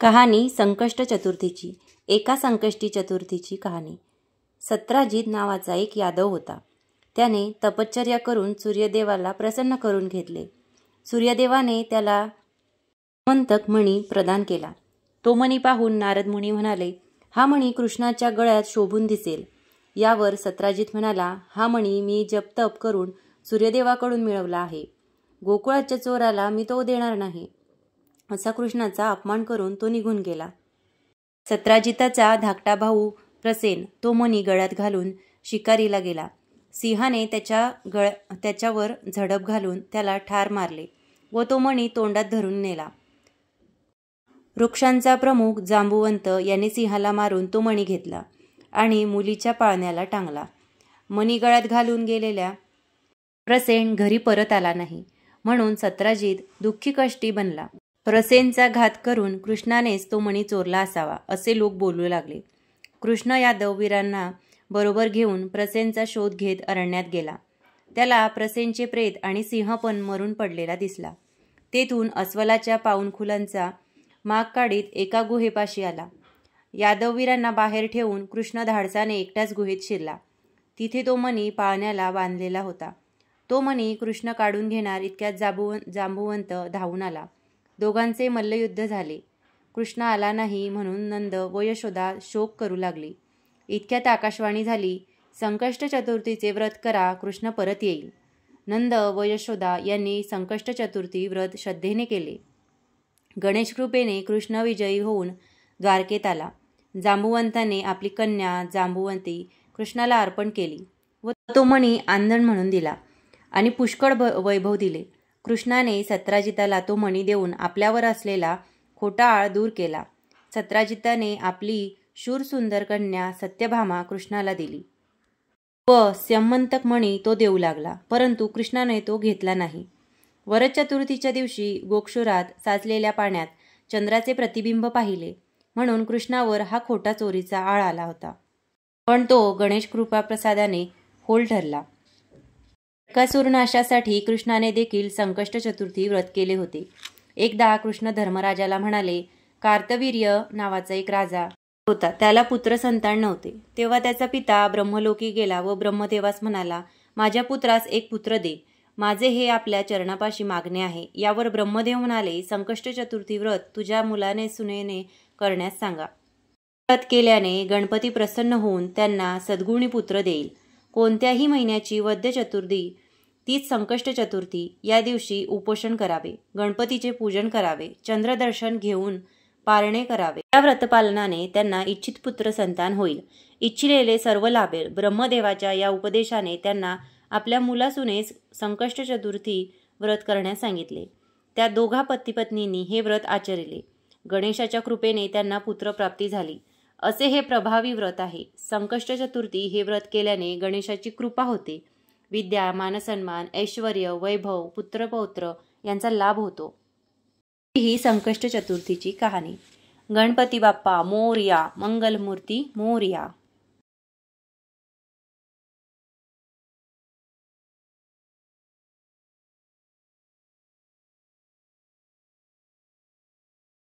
कहाणी संकष्ट चतुर्थीची. एका संकष्टी चतुर्थीची कहाणी. सत्राजित नावाचा एक यादव होता. त्याने तपश्चर्या करून सूर्यदेवाला प्रसन्न करून घेतले. सूर्यदेवाने त्याला मंतक मणी प्रदान केला. तो मणी पाहून नारद मुनी म्हणाले, हा मणी कृष्णाच्या गळ्यात शोभून दिसेल. यावर सत्राजित म्हणाला, हा मणी मी जप तप करून सूर्यदेवाकडून मिळवला आहे. गोकुळाच्या चोराला मी तो देणार नाही, असा कृष्णाचा अपमान करून तो निघून गेला. सत्राजिताचा धाकटा भाऊ प्रसेन तो मणी गळ्यात घालून शिकारीला गेला. सिंहाने त्याच्यावर झडप घालून त्याला ठार मारले व तो मणी तोंडात धरून नेला. वृक्षांचा प्रमुख जांबुवंत याने सिंहाला मारून तो मणी घेतला आणि मुलीच्या पाळण्याला टांगला. मणी गळ्यात घालून गेलेल्या प्रसेन घरी परत आला नाही, म्हणून सत्राजित दुःखी कष्टी बनला. प्रसेनचा घात करून कृष्णानेच तो मणी चोरला असावा, असे लोक बोलू लागले. कृष्ण यादव वीरांना बरोबर घेऊन प्रसेनचा शोध घेत अरण्यात गेला. त्याला प्रसेनचे प्रेत आणि सिंह पण मरून पडलेला दिसला. तेथून अस्वलाच्या पाऊणखुलांचा माग काढीत एका गुहेपाशी आला. यादववीरांना बाहेर ठेवून कृष्ण धाडसाने एकट्याच गुहेत शिरला. तिथे तो मणी पाळण्याला बांधलेला होता. तो मणी कृष्ण काढून घेणार इतक्यात जांबुवंत धावून आला. दोघांचे मल्लयुद्ध झाले. कृष्ण आला नाही म्हणून नंद व यशोदा शोक करू लागली. इतक्यात आकाशवाणी झाली, संकष्ट चतुर्थीचे व्रत करा, कृष्ण परत येईल. नंद व यशोदा यांनी संकष्ट चतुर्थी व्रत श्रद्धेने केले. गणेश कृपेने कृष्ण विजयी होऊन द्वारकेत आला. जांबुवंताने आपली कन्या जांबुवंती कृष्णाला अर्पण केली व तो मणी आंदण म्हणून दिला आणि पुष्कळ वैभव दिले. कृष्णाने सत्राजिताला तो मणी देऊन आपल्यावर असलेला खोटा आळ दूर केला. सत्राजिताने आपली शूरसुंदर कन्या सत्यभामा कृष्णाला दिली व स्यमंतक मणी तो देऊ लागला, परंतु कृष्णाने तो घेतला नाही. वरचतुर्थीच्या दिवशी गोक्षुरात साचलेल्या पाण्यात चंद्राचे प्रतिबिंब पाहिले, म्हणून कृष्णावर हा खोटा चोरीचा आळ आला होता. पण तो गणेश कृपाप्रसादाने होल ठरला. नरकासुरनाशासाठी कृष्णाने देखील संकष्ट चतुर्थी व्रत केले होते. एकदा कृष्ण धर्मराजाला म्हणाले, कार्तवीर्य नावाचा एक राजा होता. त्याला पुत्र संतान नव्हते. तेव्हा त्याचा पिता ब्रह्मलोकी गेला व ब्रह्मदेवास म्हणाला, माझ्या पुत्रास एक पुत्र दे. माझे हे आपल्या चरणापाशी मागणे आहे. यावर ब्रह्मदेव म्हणाले, संकष्ट चतुर्थी व्रत तुझ्या मुलाने सुनेने करण्यास सांगा. व्रत केल्याने गणपती प्रसन्न होऊन त्यांना सद्गुणी पुत्र देईल. कोणत्याही महिन्याची वद्य चतुर्थी तीच संकष्ट चतुर्थी, या दिवशी उपोषण करावे, गणपतीचे पूजन करावे, चंद्रदर्शन घेऊन पारणे करावे. या व्रतपालनाने त्यांना इच्छित पुत्र संतान होईल. इच्छिलेले सर्व लाभेल. ब्रह्मदेवाच्या या उपदेशाने त्यांना आपल्या मुलासुनेस संकष्ट चतुर्थी व्रत करण्यास सांगितले. त्या दोघा पतीपत्नींनी हे व्रत आचरिले. गणेशाच्या कृपेने त्यांना पुत्रप्राप्ती झाली. असे हे प्रभावी व्रत आहे. संकष्ट चतुर्थी हे व्रत केल्याने गणेशाची कृपा होते. विद्या, मानसन्मान, ऐश्वर, वैभव, पुत्रपौत्र यांचा लाभ होतो. ही संकष्ट चतुर्थीची कहाणी. गणपती बाप्पा मोरया. मंगलमूर्ती मोरया.